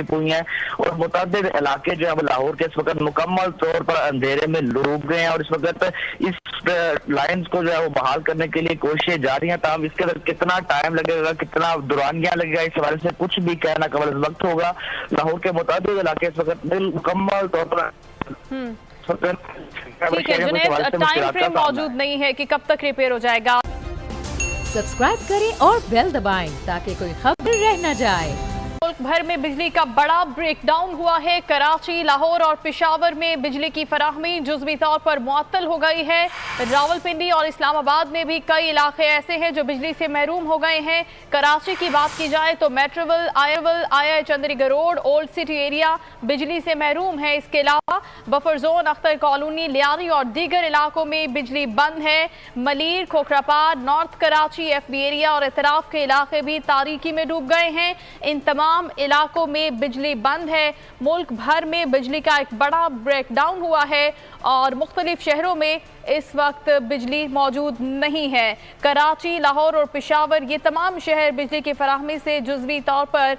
हुई हैं और मुतअद्दिद इलाके जो है लाहौर के इस वक्त मुकम्मल तौर पर अंधेरे में डूब गए हैं और इस वक्त इस लाइन्स को जो है वो बहाल करने के लिए कोशिशें जारी हैं। तमाम इसके अंदर कितना टाइम लगेगा, कितना दुरानियां लगेगा, इस हवाले से कुछ भी कहना कबल इस वक्त होगा। लाहौर के मुतअद्दिद इलाके इस वक्त मुकम्मल तौर पर ठीक है जुनैद, टाइम फ्रेम मौजूद नहीं है कि कब तक रिपेयर हो जाएगा। सब्सक्राइब करें और बेल दबाएं ताकि कोई खबर रह न जाए। मुल्क भर में बिजली का बड़ा ब्रेकडाउन हुआ है। कराची, लाहौर और पेशावर में बिजली की फराहमी जुज़वी तौर पर मुअत्तल हो गई है। रावलपिंडी और इस्लामाबाद में भी कई इलाके ऐसे हैं जो बिजली से महरूम हो गए हैं। कराची की बात की जाए तो मेट्रोवल, आया Chandigarh Road, Old City area बिजली से महरूम है। इसके अलावा buffer zone, Akhtar Colony, Lyari और दीगर इलाकों में बिजली बंद है। Malir, Khokhrapar, North Karachi, FB area और इतराफ के इलाके भी तारीकी में डूब गए हैं। इन तमाम इलाकों में बिजली बंद है। मुल्क भर में बिजली का एक बड़ा ब्रेकडाउन हुआ है और मुख्तलिफ शहरों में इस वक्त बिजली मौजूद नहीं है। कराची, लाहौर और पेशावर ये तमाम शहर बिजली की फराहमी से जुज़वी तौर पर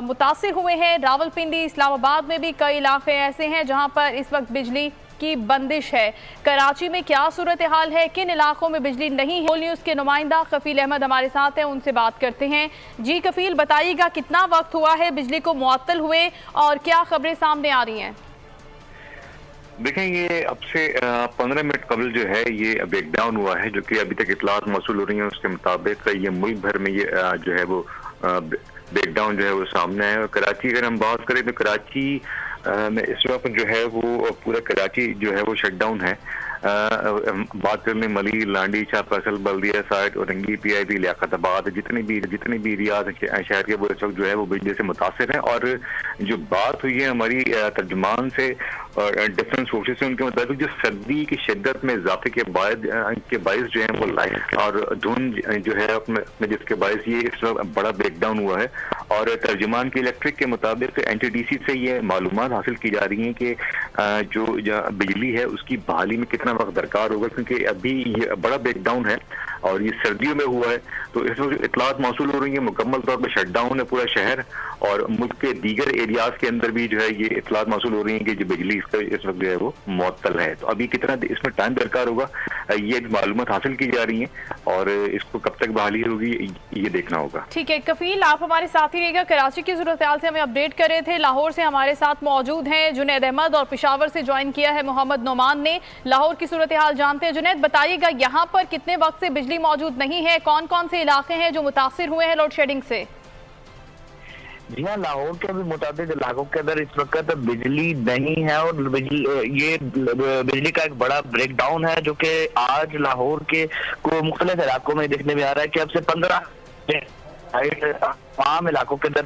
मुतासिर हुए हैं। रावलपिंडी, इस्लामाबाद में भी कई इलाके ऐसे हैं जहां पर इस वक्त बिजली की बंदिश है। कराची में क्या सूरत हाल है, किन इलाकों में बिजली नहीं है? न्यूज़ के नुमाइंदा कफील अहमद हमारे साथ हैं, उनसे बात करते हैं। जी कफील, बताइएगा कितना वक्त हुआ है बिजली को मुअत्तल हुए और क्या खबरें सामने आ रही हैं? देखें, ये अब से 15 मिनट कबल जो है ये ब्रेकडाउन हुआ है, जो कि अभी तक इतलात मौसूल हो रही है। उसके मुताबिक ये मुल्क भर में ये जो है वो ब्रेकडाउन जो है वो सामने है। और कराची अगर हम बात करें तो कराची में इस वक्त जो है वो पूरा कराची जो है वो शटडाउन है। बात कर लें मली, लांडी, शाह फैसल, बल्दिया साइड, औरंगी, PIB, लियाकताबाद, जितने भी एरियाज शहर के वो इस वक्त जो है वो बिजली से मुतासिर हैं। और जो बात हुई है हमारी तर्जुमान से और डिफरेंट सोर्सेज से, उनके मुताबिक जो सर्दी की शिद्दत में इजाफे के बायस जो है वो लाइट और धुंध जो है अपने जिसके बायस ये इस वक्त बड़ा ब्रेकडाउन हुआ है। और तर्जुमान की इलेक्ट्रिक के मुताबिक NTDC से ये मालूमात हासिल की जा रही हैं कि जो बिजली है उसकी बहाली में कितना वक्त दरकार होगा, क्योंकि अभी ये बड़ा ब्रेकडाउन है और ये सर्दियों में हुआ है। तो इस वक्त इतलात मौसूल हो रही है, मुकम्मल तौर पर शटडाउन है पूरा शहर। और मुल्क के दीगर एरियाज के अंदर भी जो है ये इतलात मौसूल हो रही है कि जो बिजली इस वक्त जो है वो मुअत्तल है। तो अभी कितना इसमें टाइम दरकार होगा ये मालूमात हासिल की जा रही है और इसको कब तक बहाली होगी ये देखना होगा। ठीक है कफील, आप हमारे साथ ही रहिएगा। कराची की सूरत हाल से हमें अपडेट कर रहे थे। लाहौर से हमारे साथ मौजूद हैं जुनैद अहमद और पेशावर से ज्वाइन किया है मोहम्मद नोमान ने। लाहौर की सूरत हाल जानते हैं। जुनैद, बताइएगा यहाँ पर कितने वक्त से बिजली मौजूद नहीं है, कौन कौन से इलाके हैं जो मुतासिर हुए हैं लोड शेडिंग से? जी हाँ, लाहौर के भी मुताबिक इलाकों के अंदर इस वक्त बिजली नहीं है और बिजली का एक बड़ा ब्रेकडाउन है, जो कि आज लाहौर के मुख्तलिफ इलाकों में देखने में आ रहा है कि अब से 15 तमाम इलाकों के अंदर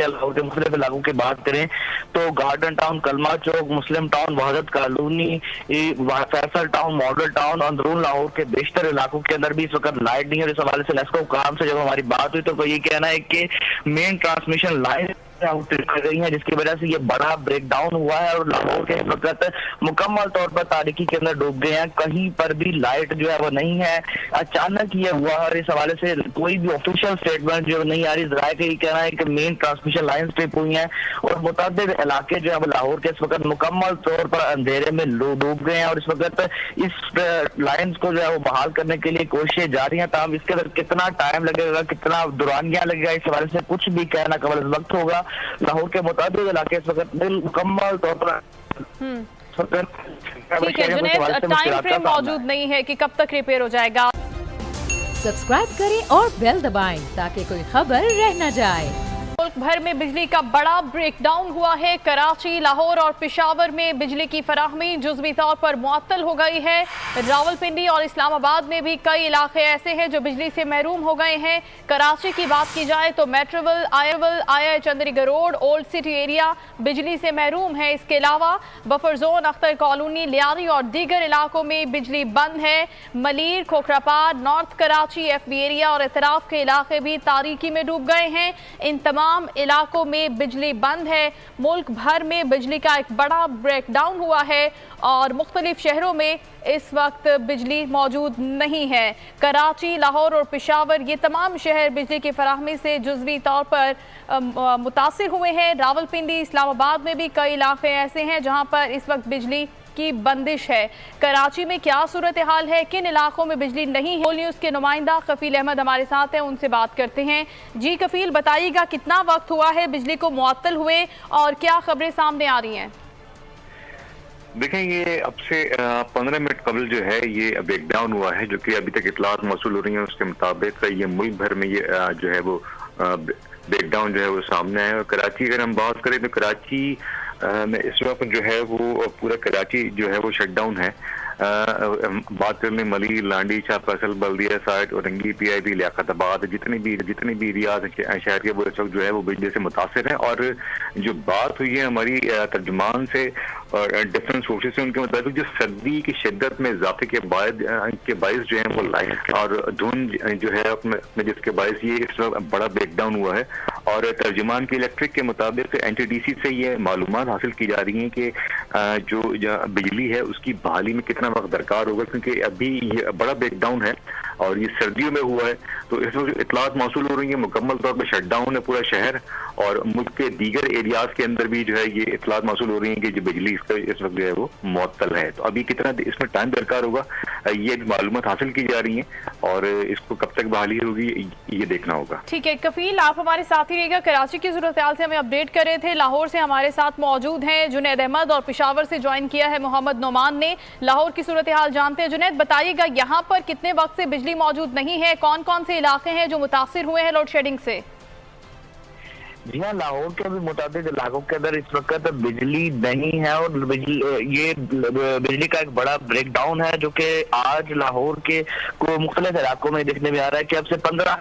लाहौर के मुख्तलिफ इलाकों की बात करें तो Garden Town, Kalma Chowk, Muslim Town, Wahdat Colony, Faisal Town, Model Town, अंदरून लाहौर के बेशतर इलाकों के अंदर भी इस वक्त लाइट नहीं है। और इस हवाले से नेस्को काम से जब हमारी बात हुई तो ये कहना है कि मेन ट्रांसमिशन लाइन कर गई है, जिसकी वजह से ये बड़ा ब्रेकडाउन हुआ है और लाहौर के इस वक्त मुकम्मल तौर पर तारीकी के अंदर डूब गए हैं। कहीं पर भी लाइट जो है वो नहीं है, अचानक ये हुआ और इस हवाले से कोई भी ऑफिशियल स्टेटमेंट जो नहीं आ रही। जराये का ये कहना है कि मेन ट्रांसमिशन लाइन ट्रिप हुई है और मुतअद्दिद इलाके जो है लाहौर के इस वक्त मुकम्मल तौर पर अंधेरे में डूब गए हैं और इस वक्त इस लाइन्स को जो है वो बहाल करने के लिए कोशिशें जारी हैं। तमाम इसके अंदर कितना टाइम लगेगा, कितना दुरानियां लगेगा, इस हवाले से कुछ भी कहना कबल इस वक्त होगा। लाहौर के मुताबिक इलाके इस वक्त मुकम्मल तौर पर ठीक है जुनैद, टाइम फ्रेम मौजूद नहीं है कि कब तक रिपेयर हो जाएगा। सब्सक्राइब करें और बेल दबाएं ताकि कोई खबर रह न जाए। मुल्क भर में बिजली का बड़ा ब्रेकडाउन हुआ है। कराची, लाहौर और पेशावर में बिजली की फराहमी जुज़वी तौर पर मुअत्तल हो गई है। रावलपिंडी और इस्लामाबाद में भी कई इलाके ऐसे हैं जो बिजली से महरूम हो गए हैं। कराची की बात की जाए तो मेट्रोवल, आया Chandigarh Road, Old City area बिजली से महरूम है। इसके अलावा buffer zone, Akhtar Colony, Lyari और दीगर इलाकों में बिजली बंद है। Malir, Khokhrapar, North Karachi, FB area और इतराफ के इलाके भी तारीकी में डूब गए हैं। इन तमाम तमाम इलाकों में बिजली बंद है। मुल्क भर में बिजली का एक बड़ा ब्रेकडाउन हुआ है और मुख्तलिफ शहरों में इस वक्त बिजली मौजूद नहीं है। कराची, लाहौर और पेशावर ये तमाम शहर बिजली की फराहमी से जुज़वी तौर पर मुतासिर हुए हैं। रावलपिंडी, इस्लामाबाद में भी कई इलाके ऐसे हैं जहां पर इस वक्त बिजली की बंदिश है। कराची में क्या सूरत हाल है, किन इलाकों में बिजली नहीं है? होल न्यूज़ के नुमाइंदा कफील अहमद हमारे साथ हैं, उनसे बात करते हैं। जी कफील, बताइएगा कितना वक्त हुआ है बिजली को मुअत्तल हुए और क्या खबरें सामने आ रही हैं? देखें, ये अब से 15 मिनट कबल जो है ये ब्रेकडाउन हुआ है, जो कि अभी तक इतलात मौसूल हो रही है। उसके मुताबिक ये मुल्क भर में ये जो है वो ब्रेकडाउन जो है वो सामने है। और कराची अगर हम बात करें तो कराची में इस वक्त जो है वो पूरा कराची जो है वो शटडाउन है। बात करने मली, लांडी, शाह फैसल, बल्दिया साइड, औरंगी, PIB, लियाकताबाद, जितने भी रियाज शहर के वो इस वक्त जो है वो बिजली से मुतासिर है। और जो बात हुई है हमारी तर्जुमान से और डिफरेंस फोर्सेस से, उनके मुताबिक जो सर्दी की शिद्दत में इजाफे के बायस जो है वो लाइट और धुंध जो है अपने जिसके बायस ये इस वक्त बड़ा ब्रेकडाउन हुआ है। और तर्जुमान के इलेक्ट्रिक के मुताबिक NTDC से ये मालूमात हासिल की जा रही हैं कि जो बिजली है उसकी बहाली में कितना वक्त दरकार होगा, क्योंकि अभी ये बड़ा ब्रेकडाउन है और ये सर्दियों में हुआ है। तो इस वक्त इतलात मौसूल हो रही है, मुकम्मल तौर पर शटडाउन है पूरा शहर। और मुल्क के दीगर एरियाज के अंदर भी जो है ये इतलात मौसूल हो रही है कि जो बिजली इस वक्त जो है वो मुअत्तल है। तो अभी कितना इसमें टाइम दरकार होगा ये मालूमात हासिल की जा रही है और इसको कब तक बहाली होगी ये देखना होगा। ठीक है कफील, आप हमारे साथ ही रहिएगा। कराची की सूरत हाल से हमें अपडेट कर रहे थे। लाहौर से हमारे साथ मौजूद हैं जुनैद अहमद और पेशावर से ज्वाइन किया है मोहम्मद नोमान ने। लाहौर की सूरत हाल जानते हैं। जुनैद, बताइएगा यहाँ पर कितने वक्त से बिजली मौजूद नहीं है, कौन कौन से इलाके हैं जो मुतासिर हुए हैं लोड शेडिंग से? जी हाँ, लाहौर के भी मुताबिक इलाकों के अंदर इस वक्त बिजली नहीं है और बिजली का एक बड़ा ब्रेकडाउन है, जो कि आज लाहौर के को मुख्तलिफ इलाकों में देखने में आ रहा है कि अब से 15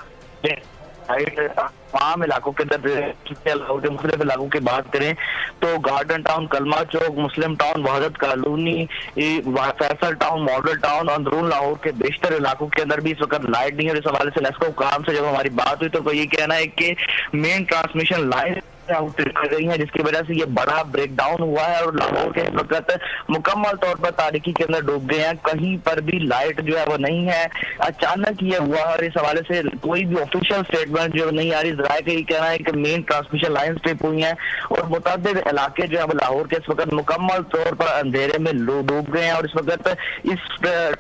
तमाम इलाकों के अंदर मुख्तलिफ इलाकों की बात करें तो Garden Town, Kalma Chowk, Muslim Town, Wahdat Colony, Faisal Town, Model Town, अंदरून लाहौर के बेशतर इलाकों के अंदर भी इस वक्त लाइट नहीं है। इस हवाले से लेस्को काम से जब हमारी बात हुई तो ये कहना है कि मेन ट्रांसमिशन लाइन कर गई है, जिसकी वजह से ये बड़ा ब्रेकडाउन हुआ है और लाहौर के इस वक्त मुकम्मल तौर पर तारीकी के अंदर डूब गए हैं। कहीं पर भी लाइट जो है वो नहीं है, अचानक ये हुआ है। और इस हवाले से कोई भी ऑफिशियल स्टेटमेंट जो नहीं आ रही। जराए का ये कहना है कि मेन ट्रांसमिशन लाइन ट्रिप हुई है और मुताबिक इलाके जो है लाहौर के इस वक्त मुकम्मल तौर पर अंधेरे में डूब गए हैं और इस वक्त इस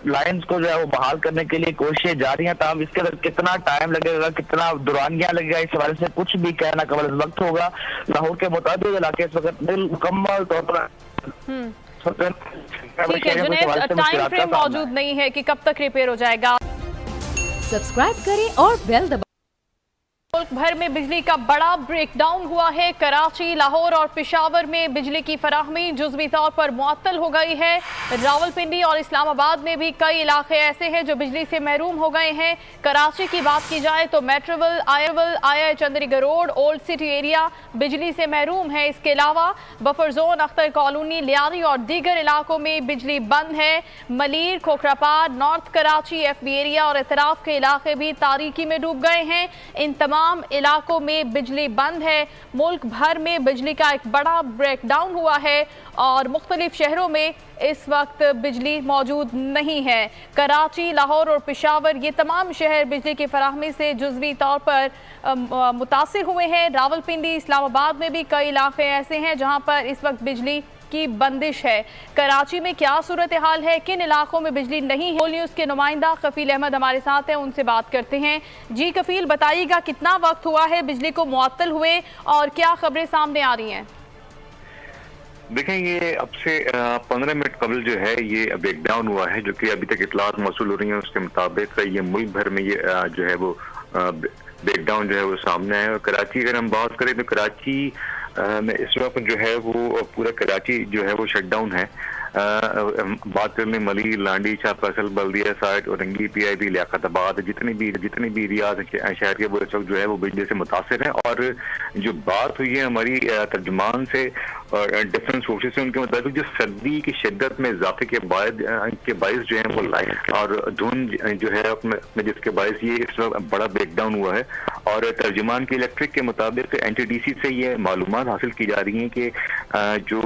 लाइन को जो है वो बहाल करने के लिए कोशिशें जारी हैं। तमाम इसके अंदर कितना टाइम लगेगा, कितना दुरानिया लगेगा, इस हवाले से कुछ भी कहना कबल वक्त होगा। लाहौर के मुताबिक इलाके इस वक्त मुकम्मल तौर पर ठीक है जुनैद, टाइम फ्रेम मौजूद नहीं है कि कब तक रिपेयर हो जाएगा। सब्सक्राइब करें और बेल दबाएं। मुल्क भर में बिजली का बड़ा ब्रेकडाउन हुआ है। कराची, लाहौर और पेशावर में बिजली की फराहमी जुज़वी तौर पर मुअत्तल हो गई है। रावलपिंडी और इस्लामाबाद में भी कई इलाके ऐसे हैं जो बिजली से महरूम हो गए हैं। कराची की बात की जाए तो Metroville, I Chundrigar Road, Old City area बिजली से महरूम है। इसके अलावा buffer zone, Akhtar Colony, Lyari और दीगर इलाकों में बिजली बंद है। Malir, Khokhrapar, North Karachi, FB area और इतराफ के इलाके भी तारीकी में डूब गए हैं। इन तमाम इलाकों में बिजली बंद है। मुल्क भर में बिजली का एक बड़ा ब्रेकडाउन हुआ है और मुख्तलिफ शहरों में इस वक्त बिजली मौजूद नहीं है। कराची, लाहौर और पेशावर ये तमाम शहर बिजली की फराहमी से जुज़वी तौर पर मुतासिर हुए हैं। रावलपिंडी, इस्लामाबाद में भी कई इलाके ऐसे हैं जहां पर इस वक्त बिजली की बंदिश है। कराची में क्या सूरत हाल है, किन इलाकों में बिजली नहीं है? होल न्यूज़ के नुमाइंदा कफील अहमद हमारे साथ हैं, उनसे बात करते हैं। जी कफील, बताइएगा कितना वक्त हुआ है बिजली को मुअत्तल हुए और क्या खबरें सामने आ रही हैं? देखें, ये अब से 15 मिनट कबल जो है ये ब्रेकडाउन हुआ है, जो कि अभी तक इतलात मौसूल हो रही है। उसके मुताबिक ये मुल्क भर में ये जो है वो ब्रेकडाउन जो है वो सामने है। कराची अगर हम बात करें तो कराची में इस वक्त जो है वो पूरा कराची जो है वो शटडाउन है। बात कर लें मली, लांडी, शाहफैसल, बल्दिया साइड, औरंगी, PIB, लियाकताबाद, जितनी भी रियाज शहर के वो इस वक्त जो है वो बिजली से मुतासिर हैं। और जो बात हुई है हमारी तर्जुमान से और डिफेंस फोर्सेस से, उनके मुताबिक जो सर्दी की शिद्दत में इजाफे के बायस जो है वो लाइट और धुंध जो है अपने जिसके बायस ये इस वक्त बड़ा ब्रेकडाउन हुआ है। और तर्जुमान के इलेक्ट्रिक के मुताबिक NTDC से ये मालूमात हासिल की जा रही हैं कि जो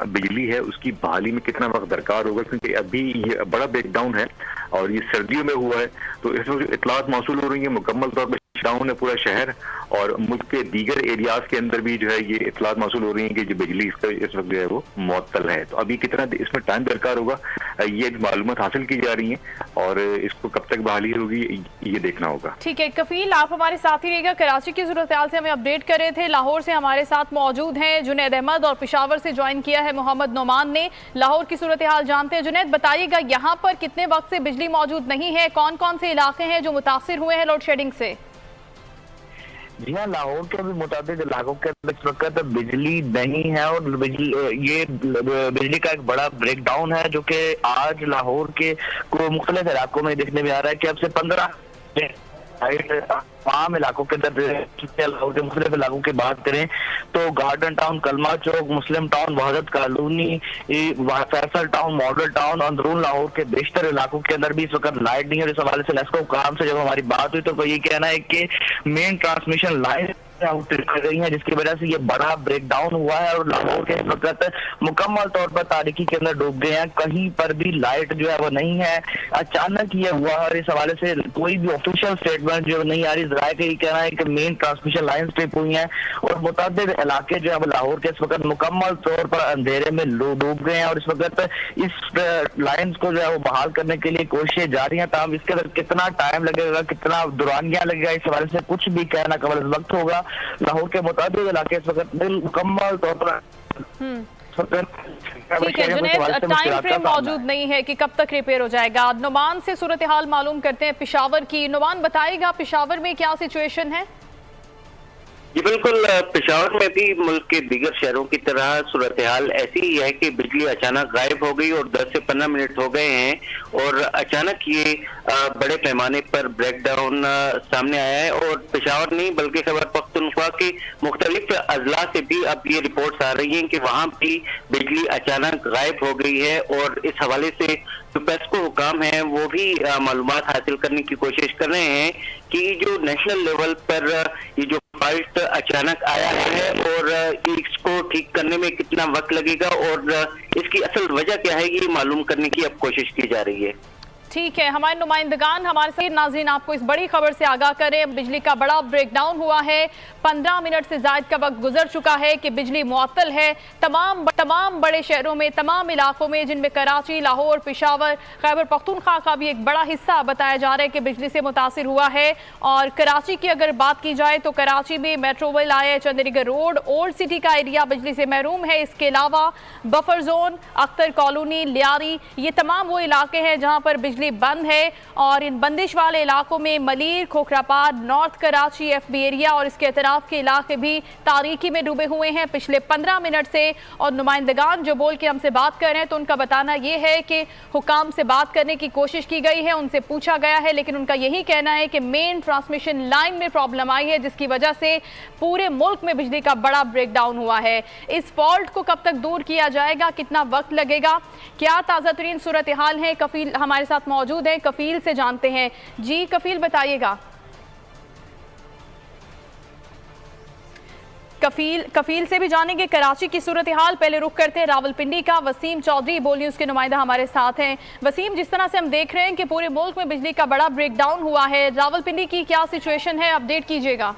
बिजली है उसकी बहाली में कितना वक्त दरकार होगा, क्योंकि अभी ये बड़ा ब्रेकडाउन है और ये सर्दियों में हुआ है। तो इस वक्त इतलात मौसूल हो रही है, मुकम्मल तौर पर डाउन है पूरा शहर, और मुल्क के दीगर एरियाज के अंदर भी जो है ये इतलात मौसूल हो रही है कि जो बिजली इसका इस वक्त जो है वो मुअत्तल है। तो अभी कितना इसमें टाइम दरकार होगा ये मालूमात हासिल की जा रही है और इसको कब तक बहाली होगी ये देखना होगा। ठीक है कफील, आप हमारे साथ ही रहिएगा। कराची की सूरत हाल से हमें अपडेट कर रहे थे। लाहौर से हमारे साथ मौजूद हैं जुनैद अहमद और पेशावर से ज्वाइन किया है मोहम्मद नोमान ने। लाहौर की सूरत हाल जानते हैं। जुनैद, बताइएगा यहाँ पर कितने वक्त से बिजली मौजूद नहीं है, कौन कौन से इलाके हैं जो मुतासिर हुए हैं लोड शेडिंग से? जी हाँ, लाहौर के भी मुताबिक इलाकों के अंदर इस वक्त बिजली नहीं है और बिजली का एक बड़ा ब्रेकडाउन है जो कि आज लाहौर के मुख्तलिफ इलाकों में देखने में आ रहा है कि अब से 15 तमाम इलाकों के अंदर लाहौर के मुख्तलिफ इलाकों की बात करें तो Garden Town, Kalma Chowk, Muslim Town, Wahdat Colony, Faisal Town, Model Town, अंदरून लाहौर के बेशतर इलाकों के अंदर भी इस वक्त लाइट नहीं है। और इस हवाले से नेस्को काम से जब हमारी बात हुई तो ये कहना है कि मेन ट्रांसमिशन लाइन आउट कर गई है जिसकी वजह से ये बड़ा ब्रेकडाउन हुआ है और लाहौर के इस वक्त मुकम्मल तौर पर तारीकी के अंदर डूब गए हैं। कहीं पर भी लाइट जो है वो नहीं है, अचानक ये हुआ और इस हवाले से कोई भी ऑफिशियल स्टेटमेंट जो नहीं आ रही। जराए का ये कहना है कि मेन ट्रांसमिशन लाइन ट्रिप हुई है और मुताबिक इलाके जो है लाहौर के इस वक्त मुकम्मल तौर पर अंधेरे में डूब गए हैं और इस वक्त इस लाइन को जो है वो बहाल करने के लिए कोशिशें जारी हैं। तमाम इसके अंदर कितना टाइम लगेगा, कितना दुरानिया लगेगा, इस हवाले से कुछ भी कहना कबल वक्त होगा। लाहौर के मुताबिक इलाके इस वक्त मुकम्मल तौर पर ठीक है जुनैद, टाइम फ्रेम मौजूद नहीं है कि कब तक रिपेयर हो जाएगा। नुमान से सूरत हाल मालूम करते हैं पेशावर की। नुमान, बताएगा पेशावर में क्या सिचुएशन है? जी बिल्कुल, पेशावर में भी मुल्क के दीगर शहरों की तरह सूरत हाल ऐसी ही है कि बिजली अचानक गायब हो गई और 10 से 15 मिनट हो गए हैं और अचानक ये बड़े पैमाने पर ब्रेकडाउन सामने आया है। और पेशावर नहीं बल्कि खैबर पख्तूनख्वा के मुख्तलिफ अजला से भी अब ये रिपोर्ट्स आ रही हैं कि वहाँ भी बिजली अचानक गायब हो गई है। और इस हवाले से जो पेस्को हुकाम है वो भी मालूमात हासिल करने की कोशिश कर रहे हैं कि जो नेशनल लेवल पर ये जो फॉल्ट अचानक आया है और इसको ठीक करने में कितना वक्त लगेगा और इसकी असल वजह क्या है ये मालूम करने की अब कोशिश की जा रही है। ठीक है, हमारे नुमाइंदगान हमारे साथ नाज़रीन आपको इस बड़ी खबर से आगाह करें। बिजली का बड़ा ब्रेकडाउन हुआ है, 15 मिनट से ज़ायद का वक्त गुजर चुका है कि बिजली मुअत्तल है तमाम बड़े शहरों में, तमाम इलाकों में जिनमें कराची, लाहौर, पेशावर, खैबर पख्तूनख्वा का भी एक बड़ा हिस्सा बताया जा रहा है कि बिजली से मुतासिर हुआ है। और कराची की अगर बात की जाए तो कराची में मेट्रोवेल आया, चंडीगढ़ रोड, ओल्ड सिटी का एरिया बिजली से महरूम है। इसके अलावा buffer zone, Akhtar Colony, Lyari, ये तमाम वो इलाके हैं जहाँ पर बिजली बंद है। और इन बंदिश वाले इलाकों में Malir, Khokhrapar, North Karachi, FB area और इसके अतराफ के इलाके भी तारीकी में डूबे हुए हैं पिछले 15 मिनट से। और नुमाइंदगान जो बोल के हमसे बात कर रहे हैं तो उनका बताना यह है कि हुकाम से बात करने की कोशिश की गई है, उनसे पूछा गया है, लेकिन उनका यही कहना है कि मेन ट्रांसमिशन लाइन में प्रॉब्लम आई है जिसकी वजह से पूरे मुल्क में बिजली का बड़ा ब्रेकडाउन हुआ है। इस फॉल्ट को कब तक दूर किया जाएगा, कितना वक्त लगेगा, क्या ताज़ा तरीन सूरत हाल है? कफील हमारे साथ मौजूद है, कफील से जानते हैं। जी कफील, बताइएगा। कफील से भी जानेंगे कराची की सूरत हाल। पहले रुख करते हैं रावलपिंडी का। वसीम चौधरी बोल न्यूज़ के नुमाइंदा हमारे साथ हैं। वसीम, जिस तरह से हम देख रहे हैं कि पूरे मुल्क में बिजली का बड़ा ब्रेकडाउन हुआ है, रावलपिंडी की क्या सिचुएशन है, अपडेट कीजिएगा।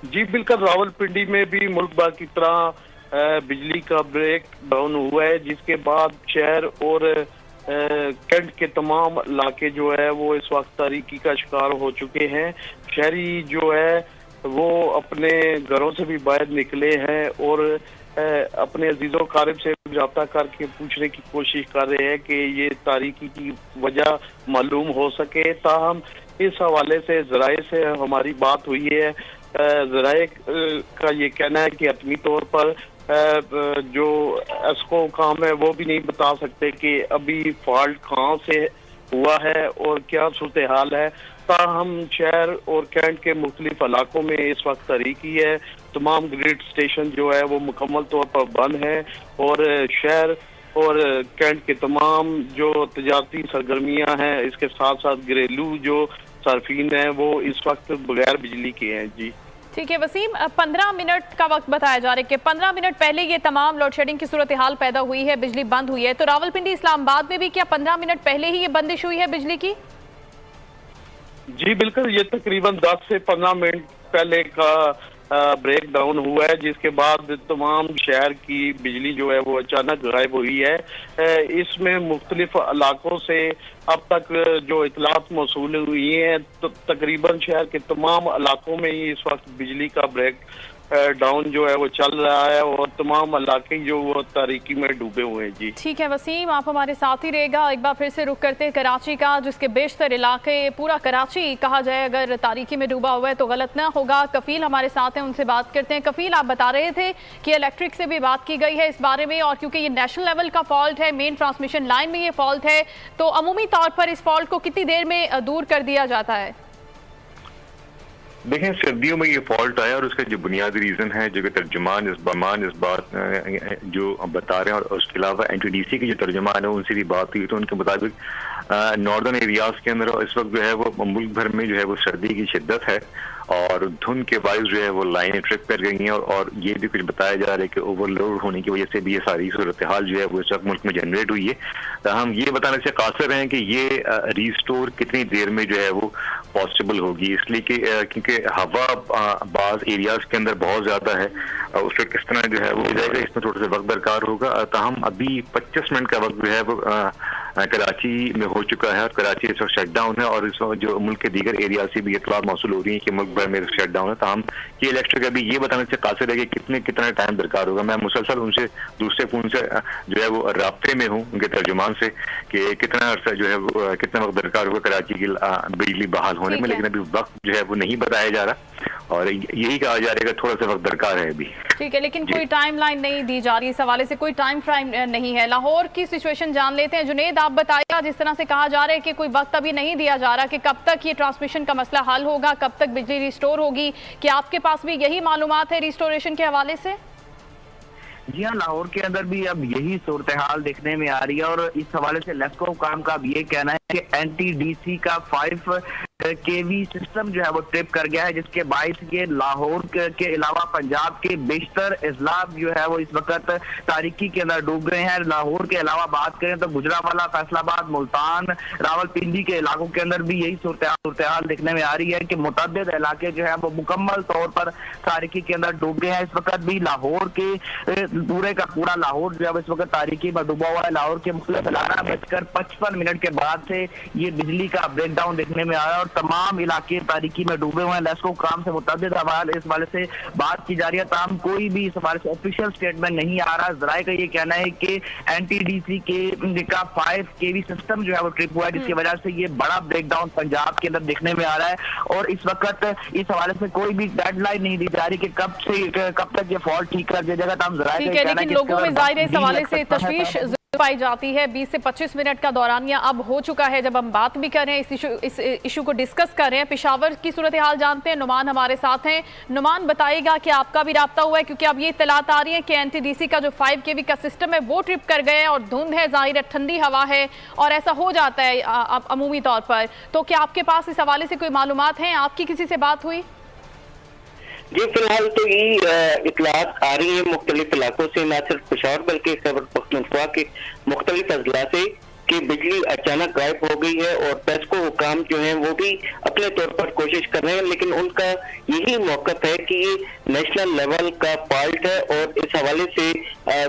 जी बिल्कुल, रावलपिंडी में भी मुल्क भर की तरह बिजली का ब्रेक डाउन हुआ है जिसके बाद शहर और कैंट के तमाम इलाके जो है वो इस वक्त तारीकी का शिकार हो चुके हैं। शहरी जो है वो अपने घरों से भी बाहर निकले हैं और अपने अजीजों कारिब से रब्ता करके पूछने की कोशिश कर रहे हैं कि ये तारीकी की वजह मालूम हो सके। ताहम इस हवाले से ज़राए से हमारी बात हुई है। ज़राए का ये कहना है कि हतमी तौर पर जो एस्को काम है वो भी नहीं बता सकते कि अभी फॉल्ट कहाँ से हुआ है और क्या सूरत हाल है। ताहम शहर और कैंट के मुख्तलिफ इलाकों में इस वक्त तारीकी है। तमाम ग्रिड स्टेशन जो है वो मुकम्मल तौर पर बंद है और शहर और कैंट के तमाम जो तजारती सरगर्मियां हैं, इसके साथ साथ घरेलू जो सार्फिन हैं वो इस वक्त बगैर बिजली के हैं। जी ठीक है वसीम, 15 मिनट का वक्त बताया जा रहा है कि 15 मिनट पहले ये तमाम लोड शेडिंग की सूरत हाल पैदा हुई है, बिजली बंद हुई है। तो रावलपिंडी इस्लामाबाद में भी क्या 15 मिनट पहले ही ये बंदिश हुई है बिजली की? जी बिल्कुल, ये तकरीबन 10 से 15 मिनट पहले का ब्रेक डाउन हुआ है, जिसके बाद तमाम शहर की बिजली जो है वो अचानक गायब हुई है। इसमें मुख्तलिफ इलाकों से अब तक जो इतलात मौसूल हुई हैं तो तकरीबन शहर के तमाम इलाकों में ही इस वक्त बिजली का ब्रेक डाउन जो है वो चल रहा है और तमाम इलाके जो वो तारीकी में डूबे हुए हैं। जी ठीक है वसीम, आप हमारे साथ ही रहेगा। एक बार फिर से रुक करते हैं कराची का, जिसके बेशतर इलाके, पूरा कराची कहा जाए अगर तारीकी में डूबा हुआ है तो गलत ना होगा। कफील हमारे साथ हैं, उनसे बात करते हैं। कफील, आप बता रहे थे कि इलेक्ट्रिक से भी बात की गई है इस बारे में, और क्योंकि ये नेशनल लेवल का फॉल्ट है, मेन ट्रांसमिशन लाइन में ये फॉल्ट है, तो अमूमी तौर पर इस फॉल्ट को कितनी देर में दूर कर दिया जाता है? देखें, सर्दियों में ये फॉल्ट आया और उसका जो बुनियादी रीजन है, जो कि तर्जुमान इस बात जो बता रहे हैं, और उसके अलावा एनटीडीसी के जो तर्जुमान है उनसे भी बात हुई तो उनके मुताबिक नॉर्दर्न एरियाज के अंदर इस वक्त जो है वो मुल्क भर में जो है वो सर्दी की शिद्दत है और धुंध के बायस जो है वो लाइनें ट्रिप कर गई हैं और ये भी कुछ बताया जा रहा है कि ओवरलोड होने की वजह से भी ये सारी सूरत हाल जो है वो इस वक्त मुल्क में जनरेट हुई है। तो हम ये बताने से कासिर हैं कि ये रिस्टोर कितनी देर में जो है वो पॉसिबल होगी, इसलिए कि क्योंकि हवा बाज एरियाज के अंदर बहुत ज्यादा है, उस पर किस तरह जो है वो जाएगा, इसमें थोड़ा सा वक्त दरकार होगा। तो हम अभी 25 मिनट का वक्त जो है वो कराची में हो चुका है और कराची इस वक्त शटडाउन है और इस वक्त जो मुल्क के दीगर एरिया से भी इतला मौसूल हो रही है कि मुल्क भर में शटडाउन है। तो हम ये इलेक्ट्रिक अभी ये बताने से कासिर है कि कितना टाइम दरकार होगा। मैं मुसलसल उनसे दूसरे फोन से जो है वो राब्ते में हूँ उनके तर्जुमान से कि कितना अर्सा जो है वो कितना वक्त दरकार होगा कराची की बिजली बहाल होने में, लेकिन अभी वक्त जो है वो नहीं बताया जा रहा और यही कहा जा रहा है कि थोड़ा सा वक्त दरकार है अभी। ठीक है, लेकिन कोई टाइम लाइन नहीं दी जा रही, इस हवाले से कोई टाइम फ्रेम नहीं है। लाहौर की सिचुएशन जान लेते हैं। जुनेद, आप बताइएगा, जिस तरह से कहा जा रहा है कि कोई वक्त अभी नहीं दिया जा रहा कि कब तक ये ट्रांसमिशन का मसला हल होगा, कब तक बिजली रिस्टोर होगी, क्या आपके पास भी यही मालूमात है रिस्टोरेशन के हवाले से? जी हाँ, लाहौर के अंदर भी अब यही सूरत हाल देखने में आ रही है और इस हवाले से लेस्को काम का अब ये कहना है कि एनटीडीसी का 5 केवी सिस्टम जो है वो ट्रिप कर गया है, जिसके बायस ये लाहौर के अलावा पंजाब के बेशतर अजला जो है वो इस वक्त तारीकी के अंदर डूब गए हैं। लाहौर के अलावा बात करें तो गुजरावाला, फैसलाबाद, मुल्तान, रावलपिंडी के इलाकों के अंदर भी यही सूरत हाल देखने में आ रही है कि मुतअद्दिद इलाके जो है वो मुकम्मल तौर पर तारीकी के अंदर डूब गए हैं। इस वक्त भी लाहौर के पूरे का पूरा लाहौर जो है इस वक्त तारीकी में डूबा हुआ है। लाहौर के मुख्तलिफ 11:55 के बाद से ये बिजली का ब्रेकडाउन देखने में आया और तमाम इलाके तारीकी में डूबे हुए हैं। लेस्को काम से मुतअद्दिद इस वाले से बात की जा रही है, ताहम कोई भी इस हवाले से ऑफिशियल स्टेटमेंट नहीं आ रहा। जराए का ये कहना है कि एनटीडीसी का 5 केवी सिस्टम जो है वो ट्रिप हुआ है, जिसकी वजह से ये बड़ा ब्रेकडाउन पंजाब के अंदर देखने में आ रहा है और इस वक्त इस हवाले से कोई भी डेडलाइन नहीं दी जा रही कि कब तक ये फॉल्ट ठीक कर दिया जाएगा। तो हम जराए का कहना है कि लोगों में जाहिर है इस हवाले से तशवीश पाई जाती है। 20 से 25 मिनट का दौरानिया अब हो चुका है जब हम बात भी कर रहे हैं, इस इशू को डिस्कस कर रहे हैं। पेशावर की सूरत हाल जानते हैं, नुमान हमारे साथ हैं। नुमान, बताइएगा कि आपका भी राब्ता हुआ है, क्योंकि अब ये इत्तलात आ रही है कि एनटीडीसी का जो 5 केवी का सिस्टम है वो ट्रिप कर गए और धुंध है, जाहिर है ठंडी हवा है और ऐसा हो जाता है अमूमी तौर पर। तो क्या आपके पास इस हवाले से कोई मालूमात हैं? आपकी किसी से बात हुई? जी, फिलहाल तो ये इतलात आ रही है मुख्तलिफ इलाकों से, न सिर्फ पेशावर बल्कि खैबर पख्तूनख्वा के मुख्तलिफ अजला से कि बिजली अचानक गायब हो गई है और पेस्को हुकाम जो है वो भी अपने तौर पर कोशिश कर रहे हैं, लेकिन उनका यही मौक़िफ़ है कि ये नेशनल लेवल का फॉल्ट है और इस हवाले से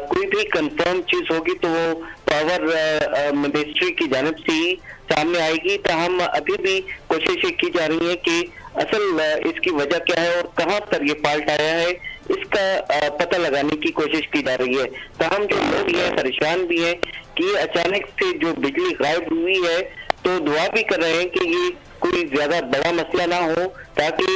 कोई भी कंफर्म चीज होगी तो वो पावर मिनिस्ट्री की जानिब से ही सामने आएगी। ताहम अभी भी कोशिशें की जा रही है कि असल इसकी वजह क्या है और कहाँ पर ये फॉल्ट आया है, इसका पता लगाने की कोशिश की जा रही है। ताहम जो लोग ये परेशान भी हैं कि अचानक से जो बिजली गायब हुई है तो दुआ भी कर रहे हैं कि ये कोई ज्यादा बड़ा मसला ना हो, ताकि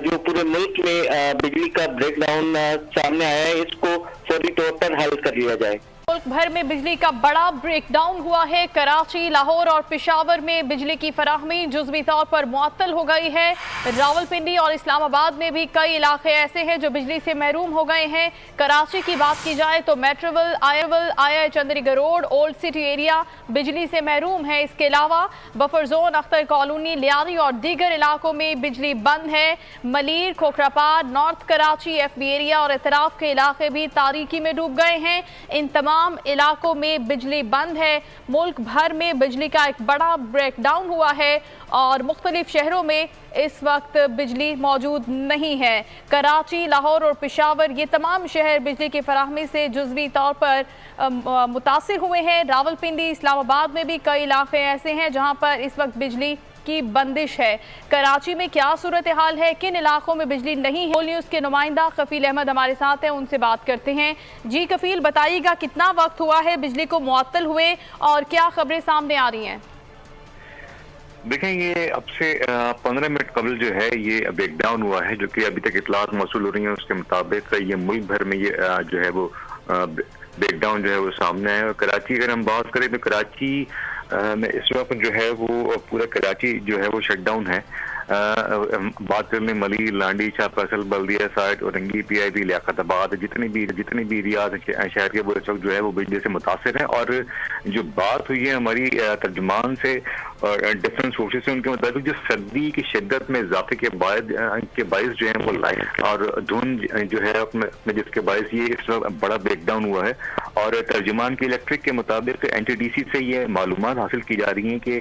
जो पूरे मुल्क में बिजली का ब्रेकडाउन सामने आया है इसको फौरी तौर पर हल कर लिया जाए। मुल्क भर में बिजली का बड़ा ब्रेकडाउन हुआ है। कराची, लाहौर और पेशावर में बिजली की फराहमी जुज़वी तौर पर मुअत्तल हो गई है। रावलपिंडी और इस्लामाबाद में भी कई इलाके ऐसे हैं जो बिजली से महरूम हो गए हैं। कराची की बात की जाए तो मेट्रोविल, आया Chandigarh Road, Old City area बिजली से महरूम है। इसके अलावा buffer zone, Akhtar Colony, Lyari और दीगर इलाकों में बिजली बंद है। Malir, Khokhrapar, North Karachi, FB area और इतराफ के इलाके भी तारीकी में डूब गए हैं। इन तमाम इलाकों में बिजली बंद है। मुल्क भर में बिजली का एक बड़ा ब्रेकडाउन हुआ है और मुख्तलिफ शहरों में इस वक्त बिजली मौजूद नहीं है। कराची, लाहौर और पेशावर ये तमाम शहर बिजली की फराहमी से जुज़वी तौर पर मुतासिर हुए हैं। रावलपिंडी, इस्लामाबाद में भी कई इलाके ऐसे हैं जहां पर इस वक्त बिजली की बंदिश है। कराची में क्या सूरत हाल है, किन इलाकों में बिजली नहीं है? न्यूज़ के नुमाइंदा कफील अहमद हमारे साथ हैं, उनसे बात करते हैं। जी कफील, बताइएगा कितना वक्त हुआ है बिजली को मुअत्तल हुए और क्या खबरें सामने आ रही हैं? देखें, ये अब से 15 मिनट कबल जो है ये ब्रेकडाउन हुआ है, जो कि अभी तक इतलात मौसूल हो रही हैं। उसके मुताबिक ये मुल्क भर में ये जो है वो ब्रेकडाउन जो है वो सामने है। कराची अगर हम बात करें तो कराची में इस वक्त जो है वो पूरा कराची जो है वो शटडाउन है। बात कर लें मली, लांडी, शाह फैसल, बल्दिया साइड, औरंगी, PIB, लियाकताबाद, जितनी भी रियाद शहर के वो इस वक्त जो है वो बिजली से मुतासिर है। और जो बात हुई है हमारी तर्जुमान से और डिफरेंट सोर्सेज से, उनके मुताबिक जो सर्दी की शिद्दत में इजाफे के बायस जो है वो लाइट और धुंध जो है अपने जिसके बायस ये इस वक्त बड़ा ब्रेकडाउन हुआ है। और तर्जुमान की इलेक्ट्रिक के मुताबिक NTDC से ये मालूमात हासिल की जा रही हैं कि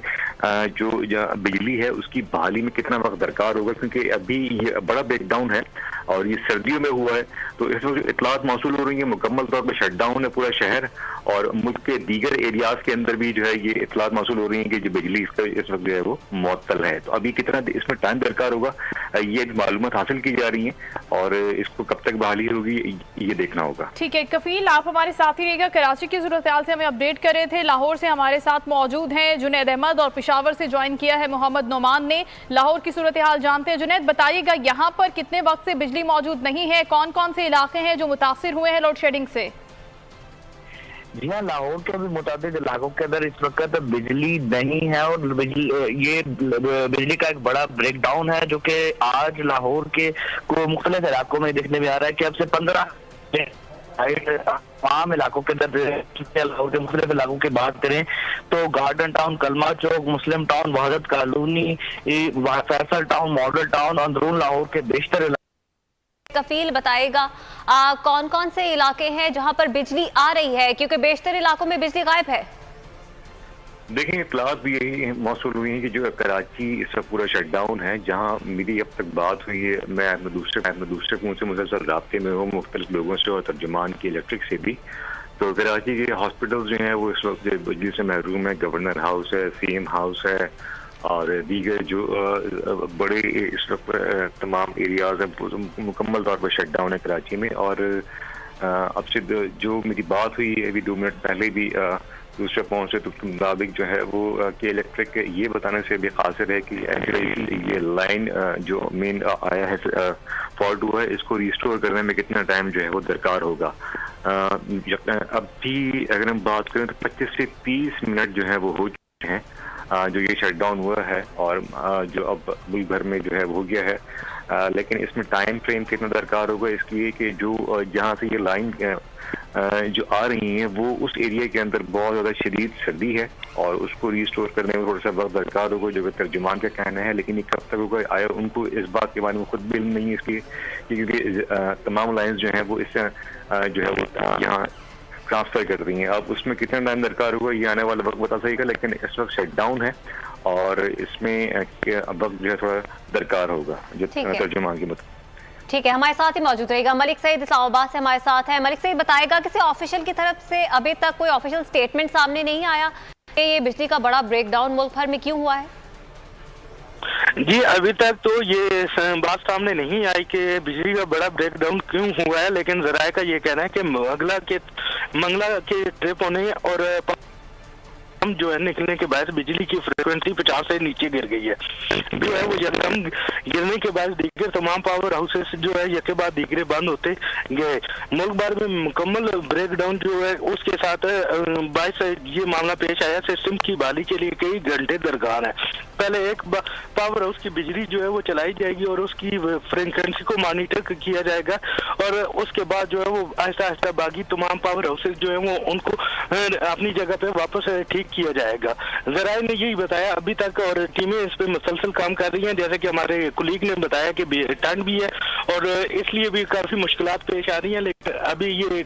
जो बिजली है उसकी बहाली में कितना वक्त दरकार होगा, क्योंकि अभी ये बड़ा ब्रेकडाउन है और ये सर्दियों में हुआ है। तो इस वक्त इतलात मौसूल हो रही है, मुकम्मल तौर पर शटडाउन है पूरा शहर। और मुल्क के दीगर एरियाज के अंदर भी जो है ये इतलात मौसूल हो रही है कि जो बिजली इसका इस वक्त जो है वो मुअत्तल है। तो अभी कितना इसमें टाइम दरकार होगा ये मालूमात हासिल की जा रही है और इसको कब तक बहाली होगी ये देखना होगा। ठीक है कफील, आप हमारे साथ ही रहिएगा। कराची की सूरत हाल से हमें अपडेट कर रहे थे। लाहौर से हमारे साथ मौजूद हैं जुनैद अहमद और पेशावर से ज्वाइन किया है मोहम्मद नोमान ने। लाहौर की सूरत हाल जानते हैं। जुनैद, बताइएगा यहाँ पर कितने वक्त से बिजली मौजूद नहीं है, कौन कौन से इलाके हैं जो मुतासिर हुए हैं लोड शेडिंग से? जी हाँ, लाहौर के भी मुताबिक इलाकों के अंदर इस वक्त बिजली नहीं है और बिजली का एक बड़ा ब्रेकडाउन है, जो कि आज लाहौर के को मुख्तलिफ इलाकों में देखने में आ रहा है कि अब से 15 तमाम इलाकों के अंदर लाहौर के मुख्तलिफ इलाकों की बात करें तो Garden Town, Kalma Chowk, Muslim Town, Wahdat Colony, Faisal Town, Model Town, अंदरून लाहौर के बेशतर कफील बताएगा कौन कौन से इलाके हैं जहां पर बिजली आ रही है, क्योंकि बेशतर इलाकों में बिजली गायब है। देखिए, इतलात भी यही मौसूल हुई है कि जो कराची इसका पूरा शटडाउन है। जहां मेरी अब तक बात हुई है, मैं दूसरे फोन से मुसलसल राब्ते में हूँ मुख्तलिफ लोगों से और तर्जुमान की इलेक्ट्रिक से भी। तो कराची के हॉस्पिटल जो हैं वो इस वक्त बिजली से महरूम है। गवर्नर हाउस है, CM हाउस है और दीगर जो बड़े इस वक्त तमाम एरियाज हैं मुकम्मल तौर पर शटडाउन है कराची में। और अब से जो मेरी बात हुई अभी 2 मिनट पहले भी दूसरे फोन से, तो मुताबिक जो है वो कि इलेक्ट्रिक ये बताने से भी कासिर है कि ये लाइन जो मेन आया है फॉल्ट हुआ है, इसको रिस्टोर करने में कितना टाइम जो है वो दरकार होगा। अभी अगर हम बात करें तो 25 से 30 मिनट जो है वो हो चुके हैं जो ये शटडाउन हुआ है और जो अब मुल्क भर में जो है वो हो गया है। लेकिन इसमें टाइम फ्रेम कितना दरकार होगा इसलिए कि जो जहाँ से ये लाइन जो आ रही हैं वो उस एरिया के अंदर बहुत ज़्यादा शदीद सर्दी है और उसको रिस्टोर करने में थोड़ा सा वक्त दरकार होगा, जो कि तर्जुमान का कहना है। लेकिन ये कब तक होगा आया उनको इस बात के बारे में खुद भी इल्म नहीं है, इसलिए क्योंकि तमाम लाइन्स जो हैं वो इससे जो है वो यहाँ ट्रांसफर कर रही हैं। अब उसमें कितना टाइम दरकार होगा ये आने वाला वक्त बता सकेगा, लेकिन इस वक्त शटडाउन है और इसमें वक्त जो है थोड़ा दरकार होगा जो तर्जुमान की मतलब। ठीक है, हमारे साथ ही मौजूद रहेगा मलिक सईद इस्लामाबाद से हमारे साथ है। मलिक सईद बताएगा किसी ऑफिशियल की तरफ से अभी तक कोई ऑफिशियल स्टेटमेंट सामने नहीं आया कि ये बिजली का बड़ा ब्रेकडाउन मुल्क भर में क्यों हुआ है? जी, अभी तक तो ये बात सामने नहीं आई कि बिजली का बड़ा ब्रेकडाउन क्यों हुआ है, लेकिन जराये का ये कहना है कि मंगला के ट्रिप होने और कम जो है निकलने के बाद बिजली की फ्रिक्वेंसी 50 से नीचे गिर गई है। जो है वो यकदम गिरने के बाद दीगर तमाम पावर हाउसेस जो है यके बाद दीगरे बंद होते गए। मुल्क भर में मुकम्मल ब्रेकडाउन जो है उसके साथ 22 ये मामला पेश आया। सिस्टम की बहाली के लिए कई घंटे दरकार है। पहले एक पावर हाउस की बिजली जो है वो चलाई जाएगी और उसकी फ्रिक्वेंसी को मॉनिटर किया जाएगा और उसके बाद जो है वो आहिस्ता आहिस्ता बाकी तमाम पावर हाउसेस जो है वो उनको अपनी जगह पे वापस ठीक किया जाएगा। जराए ने यही बताया अभी तक और टीमें इस पे मुसलसल काम कर रही हैं। जैसे कि हमारे कुलीग ने बताया कि ठंड भी है और इसलिए भी काफी मुश्किलात पेश आ रही हैं, लेकिन अभी ये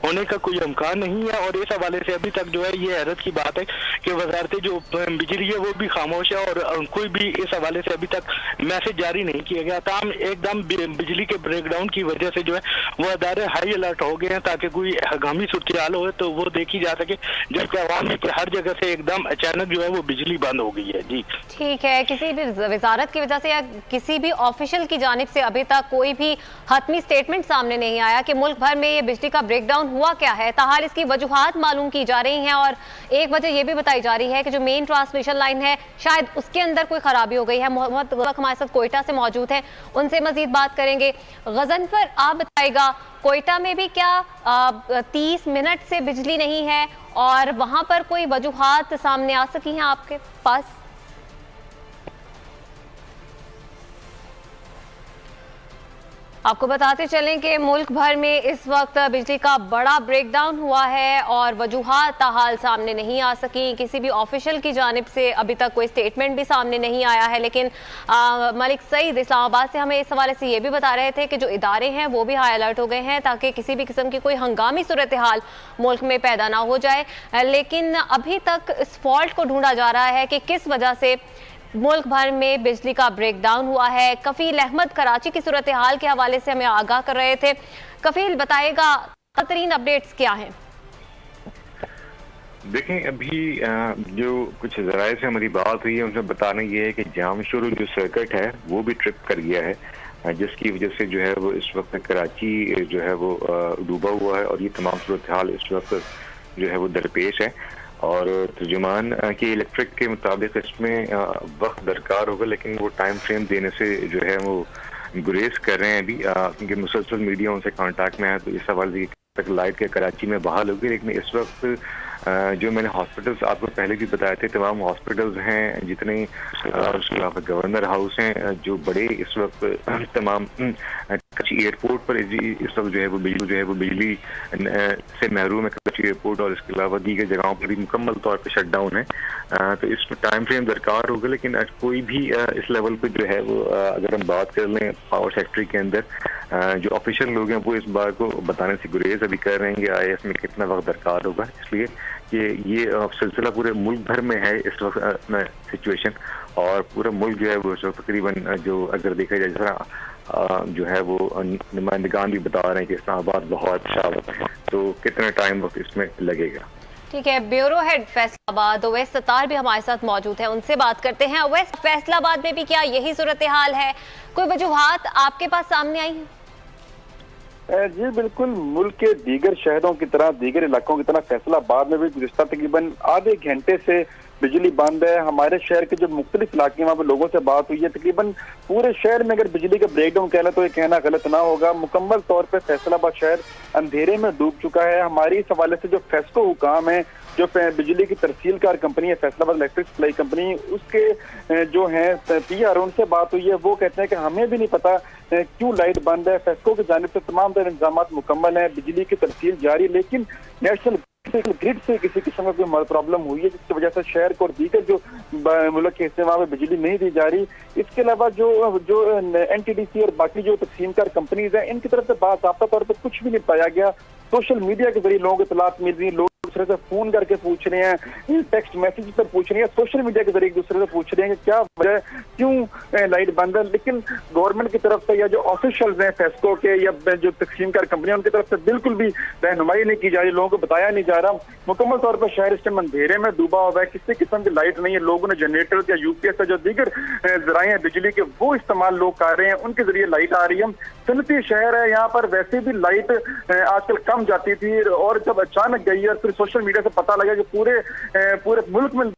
होने का कोई इम्कान नहीं है। और इस हवाले से अभी तक जो है ये हैरत की बात है कि वजारत जो बिजली है वो भी खामोश है और कोई भी इस हवाले से अभी तक मैसेज जारी नहीं किया गया। ताम एकदम बिजली के ब्रेकडाउन की वजह से जो है वो अदारे हाई अलर्ट हो गए हैं ताकि कोई हंगामी सूरत हाल हो तो वो देखी जा सके, जबकि आवाम है कि हर जगह से एकदम अचानक जो है वो बिजली बंद हो गई है। जी ठीक है, किसी भी वजारत की वजह से या किसी भी ऑफिशियल की जानिब से अभी तक कोई भी हतमी स्टेटमेंट सामने नहीं आया कि मुल्क भर में ये बिजली का ब्रेकडाउन हुआ क्या है। ताहाल इसकी वजूहात मालूम की जा रही हैं और एक वजह यह भी बताई जा रही है कि जो मेन ट्रांसमिशन लाइन है शायद उसके अंदर कोई खराबी हो गई है। मोहम्मद हमारे साथ कोयटा से मौजूद है, उनसे मजीद बात करेंगे। गजनफर आप बताइएगा, कोयटा में भी क्या 30 मिनट से बिजली नहीं है और वहां पर कोई वजूहात सामने आ सकी हैं आपके पास? आपको बताते चलें कि मुल्क भर में इस वक्त बिजली का बड़ा ब्रेकडाउन हुआ है और वजूहात ताहाल सामने नहीं आ सकी। किसी भी ऑफिशियल की जानिब से अभी तक कोई स्टेटमेंट भी सामने नहीं आया है, लेकिन मलिक सईद इस्लामाबाद से हमें इस हवाले से ये भी बता रहे थे कि जो इदारे हैं वो भी हाई अलर्ट हो गए हैं ताकि किसी भी किस्म की कोई हंगामी सूरत हाल मुल्क में पैदा ना हो जाए। लेकिन अभी तक इस फॉल्ट को ढूंढा जा रहा है कि किस वजह से मुल्क भर में बिजली का ब्रेकडाउन हुआ है। कफील अहमद कराची की सूरत हाल के हवाले से हमें आगाह कर रहे थे। कफील बताएगा तरीन अपडेट्स क्या हैं? देखें, अभी जो कुछ जराए से हमारी बात हुई है उनसे बताना ये है कि जाम शुरू जो सर्किट है वो भी ट्रिप कर गया है, जिसकी वजह से जो है वो इस वक्त कराची जो है वो डूबा हुआ है और ये तमाम सूरत हाल इस वक्त जो है वो दरपेश है। और तर्जुमान की इलेक्ट्रिक के मुताबिक इसमें वक्त दरकार होगा, लेकिन वो टाइम फ्रेम देने से जो है वो गुरेज कर रहे हैं अभी, क्योंकि मुसलसल मीडिया उनसे कांटेक्ट में है तो इस हवाले तक लाइट के कराची में बहाल होगी। लेकिन इस वक्त जो मैंने हॉस्पिटल्स आपको पहले भी बताए थे, तमाम हॉस्पिटल्स हैं जितने, उसके अलावा गवर्नर हाउस हैं जो बड़े, इस वक्त तमाम कराची एयरपोर्ट पर इस वक्त जो है वो बिजली से महरूम है कराची एयरपोर्ट और इसके अलावा दीगर जगहों पर भी मुकम्मल तौर पर शट डाउन है। तो इसमें टाइम फ्रेम दरकार होगा, लेकिन कोई भी इस लेवल पर जो है वो अगर हम बात कर लें पावर सेक्टर के अंदर जो ऑफिशियल लोग हैं वो इस बार को बताने से गुरेज अभी कर रहे हैं कि IAS में कितना वक्त दरकार होगा, इसलिए कि ये सिलसिला पूरे मुल्क भर में है इस वक्त सिचुएशन। और पूरा मुल्क जो है वो तकरीबन जो अगर देखा जाए जैसा जो है वो नुमाइंदगान भी बता रहे हैं कि इस्लामाबाद बहुत अच्छा है, तो कितना टाइम वक्त इसमें लगेगा। ठीक है, bureau head Faisalabad Owais Sattar भी हमारे साथ मौजूद है, उनसे बात करते हैं। ओवैस, फैसलाबाद में भी क्या यही सूरत हाल है? कोई वजूहात आपके पास सामने आई है? जी बिल्कुल, मुल्क के दीगर शहरों की तरह, दीगर इलाकों की तरह फैसलाबाद में भी गुज़िश्ता तकरीबन आधे घंटे से बिजली बंद है। हमारे शहर के जो मुख्तलिफ इलाके हैं वहाँ पर लोगों से बात हुई है, तकरीबन पूरे शहर में अगर बिजली का ब्रेकडाउन कहना तो ये कहना गलत ना होगा। मुकम्मल तौर पर फैसलाबाद शहर अंधेरे में डूब चुका है। हमारी इस हवाले से जो फेस्को हुकाम है, जो बिजली की तरसील कार कंपनी है फैसलाबाद इलेक्ट्रिक सप्लाई कंपनी, उसके जो हैं PR उनसे बात हुई है, वो कहते हैं कि हमें भी नहीं पता क्यों लाइट बंद है। फेस्को की जानिब से तमाम तरह इंतजाम मुकम्मल है, बिजली की तरसील जारी, लेकिन नेशनल ग्रिड से किसी किस्म का कोई प्रॉब्लम हुई है जिसकी वजह से शहर को और दीगर जो मुल्क के हिस्से वहाँ पे बिजली नहीं दी जा रही। इसके अलावा जो NTDC और बाकी जो तकसीमकार कंपनीज हैं इनकी तरफ से बाकायदा तौर पर कुछ भी नहीं पाया गया। सोशल मीडिया के जरिए लोगों को इत्तलात मिल रही है, लोग दूसरे से फोन करके पूछ रहे हैं, टेक्स्ट मैसेज पर पूछ रहे हैं, सोशल मीडिया के जरिए एक दूसरे से पूछ रहे हैं कि क्या वजह, क्यों लाइट बंद है। लेकिन गवर्नमेंट की तरफ से या जो ऑफिशियल्स हैं फेस्को के या जो तकसीमकार कंपनियां उनकी तरफ से बिल्कुल भी रहनुमाई नहीं की जा रही, लोगों को बताया नहीं जा रहा। मुकम्मल तौर पर शहर इस टाइम अंधेरे में डूबा हुआ है, किसी किस्म की लाइट नहीं है। लोगों ने जनरेटर या UPS या जो दीगर जराए हैं बिजली के वो इस्तेमाल लोग कर रहे हैं, उनके जरिए लाइट आ रही है। सनती शहर है, यहाँ पर वैसे भी लाइट आजकल कम जाती थी और जब अचानक गई है फिर सोशल मीडिया से पता लगा कि पूरे मुल्क में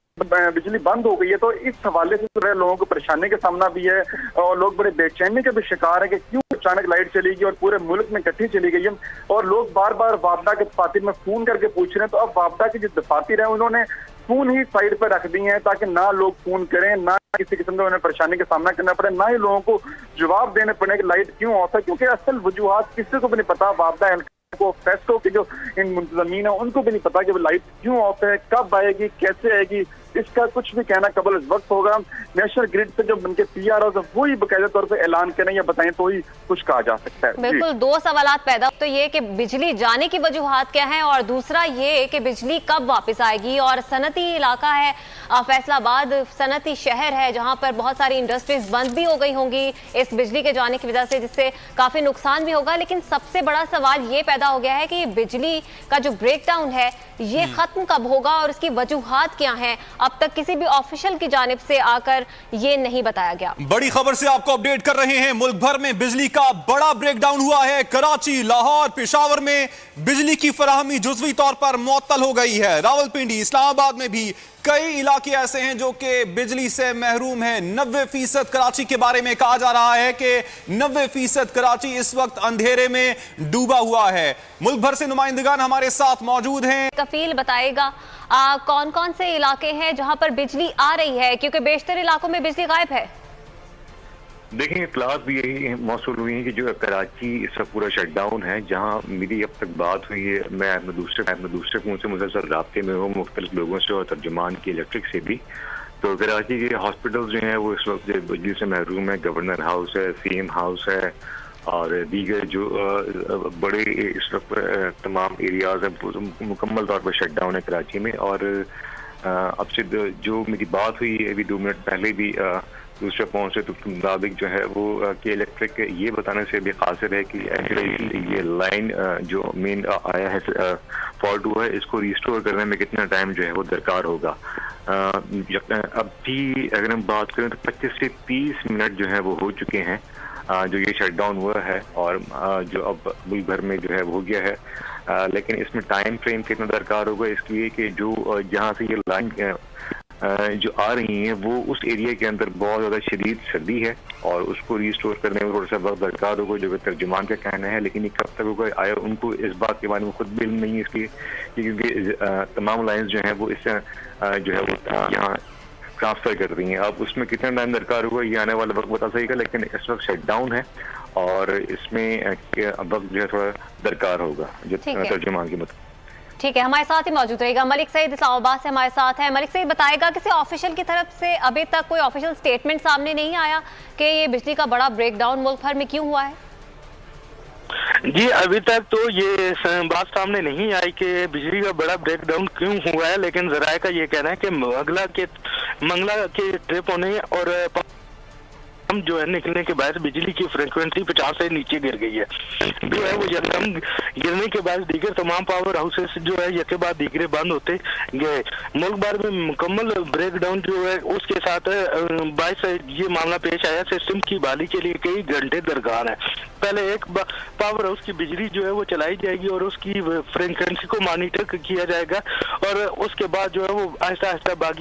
बिजली बंद हो गई है, तो इस हवाले से जो है लोगों को परेशानी का सामना भी है और लोग बड़े बेचैनी के भी शिकार है कि क्यों अचानक लाइट चली गई और पूरे मुल्क में इकट्ठी चली गई है। और लोग बार बार वापडा के दफातर में फोन करके पूछ रहे हैं, तो अब वापडा के जो दफातर है उन्होंने फोन ही साइड पर रख दिए हैं ताकि ना लोग फोन करें, ना किसी किस्म का उन्हें परेशानी का सामना करना पड़े, ना ही लोगों को जवाब देने पड़े कि लाइट क्यों ऑफ है, क्योंकि असल वजूहात किसी को भी नहीं पता। वापडा को फेस्टो के जो इन मुंतजमीन है उनको भी नहीं पता कि वो लाइट क्यों ऑफ है, कब आएगी, कैसे आएगी, इसका कुछ भी कहना कबल इस वक्त होगा। नेशनल ग्रिड से जो उनके पीआरओ है वो ही बाकायदा तौर पर ऐलान करें या बताएं तो ही कुछ कहा जा सकता है। बिल्कुल, दो सवालात पैदा, तो ये कि बिजली जाने की वजूहात क्या है और दूसरा ये कि बिजली कब वापस आएगी। और सनती इलाका है फैसलाबाद, सनती शहर है जहां पर बहुत सारी इंडस्ट्रीज बंद भी हो गई होंगी इस बिजली के जाने की वजह से, जिससे काफी नुकसान भी होगा। लेकिन सबसे बड़ा सवाल ये पैदा हो गया है कि बिजली का जो ब्रेकडाउन है ये खत्म कब होगा और इसकी वजूहात क्या है। अब तक किसी भी ऑफिशियल की जानिब से आकर ये नहीं बताया गया। बड़ी खबर से आपको अपडेट कर रहे हैं। मुल्क भर में बिजली का बड़ा ब्रेकडाउन हुआ है। कराची, लाहौर, पेशावर में बिजली की फराहमी जुज़वी तौर पर मुअत्तल हो गई है। रावलपिंडी, इस्लामाबाद में भी कई इलाके ऐसे हैं जो कि बिजली से महरूम हैं। 90% कराची के बारे में कहा जा रहा है कि 90% कराची इस वक्त अंधेरे में डूबा हुआ है। मुल्क भर से नुमाइंदगान हमारे साथ मौजूद हैं। कफील बताएगा कौन कौन से इलाके हैं जहां पर बिजली आ रही है, क्योंकि बेशतर इलाकों में बिजली गायब है। देखिए, इतलात भी यही मौसूल हुई है कि जो कराची इसका पूरा शटडाउन है। जहां मेरी अब तक बात हुई है, मैं अपने दूसरे फोन से मुसलसल राब्ते में हूँ मुख्तलिफ लोगों से और तर्जुमान की इलेक्ट्रिक से भी। तो कराची के हॉस्पिटल्स जो हैं वो इस वक्त बिजली से महरूम है। गवर्नर हाउस है, सीएम हाउस है और दीगर जो बड़े इस वक्त तमाम एरियाज हैं मुकम्मल तौर पर शटडाउन है कराची में। और अब से जो मेरी बात हुई अभी 2 मिनट पहले भी दूसरे फोन से, तो मुताबिक जो है वो कि इलेक्ट्रिक ये बताने से भी कासिर है कि ये लाइन जो मेन आया है फॉल्ट हुआ है, इसको रिस्टोर करने में कितना टाइम जो है वो दरकार होगा। अब भी अगर हम बात करें तो 25 से 30 मिनट जो है वो हो चुके हैं जो ये शटडाउन हुआ है और जो अब मुल्क भर में जो है वो हो गया है। लेकिन इसमें टाइम फ्रेम कितना दरकार होगा इसलिए कि जो जहाँ से ये लाइन जो आ रही हैं वो उस एरिया के अंदर बहुत ज़्यादा शदीद सर्दी है और उसको रिस्टोर करने में थोड़ा सा वक्त दरकार होगा, जो कि तर्जुमान का कहना है। लेकिन ये कब तक होगा आया उनको इस बात के बारे में खुद भी इल्म नहीं है, इसलिए क्योंकि तमाम लाइन्स जो हैं वो इससे जो है वो यहाँ ट्रांसफर कर रही हैं। अब उसमें कितना टाइम दरकार होगा ये आने वाला वक्त बता सकेगा, लेकिन इस वक्त शटडाउन है और इसमें वक्त जो है थोड़ा दरकार होगा जो तर्जुमान की मतलब। ठीक है, हमारे साथ ही मौजूद रहेगा मलिक सईद, इस्लामाबाद से हमारे साथ है। मलिक सईद बताएगा किसी ऑफिशियल की तरफ से अभी तक कोई ऑफिशियल स्टेटमेंट सामने नहीं आया कि ये बिजली का बड़ा ब्रेकडाउन मुल्क भर में क्यों हुआ है? जी, अभी तक तो ये बात सामने नहीं आई कि बिजली का बड़ा ब्रेकडाउन क्यों हुआ है, लेकिन जराये का ये कहना है कि मंगला के ट्रिप होने और हम जो है निकलने के बाद बिजली की फ्रीक्वेंसी 50 से नीचे गिर गई है। जो है वो यकदम गिरने के बाद दीगर तमाम पावर हाउसेस जो है यके बाद दीगरे बंद होते गए। मुल्क भर में मुकम्मल ब्रेकडाउन जो है उसके साथ 22 ये मामला पेश आया। सिस्टम की बहाली के लिए कई घंटे दरकार है। पहले एक पावर हाउस की बिजली जो है वो चलाई जाएगी और उसकी फ्रीक्वेंसी को मॉनिटर किया जाएगा और उसके बाद जो है वो आहिस्ता आहिस्ता बाकी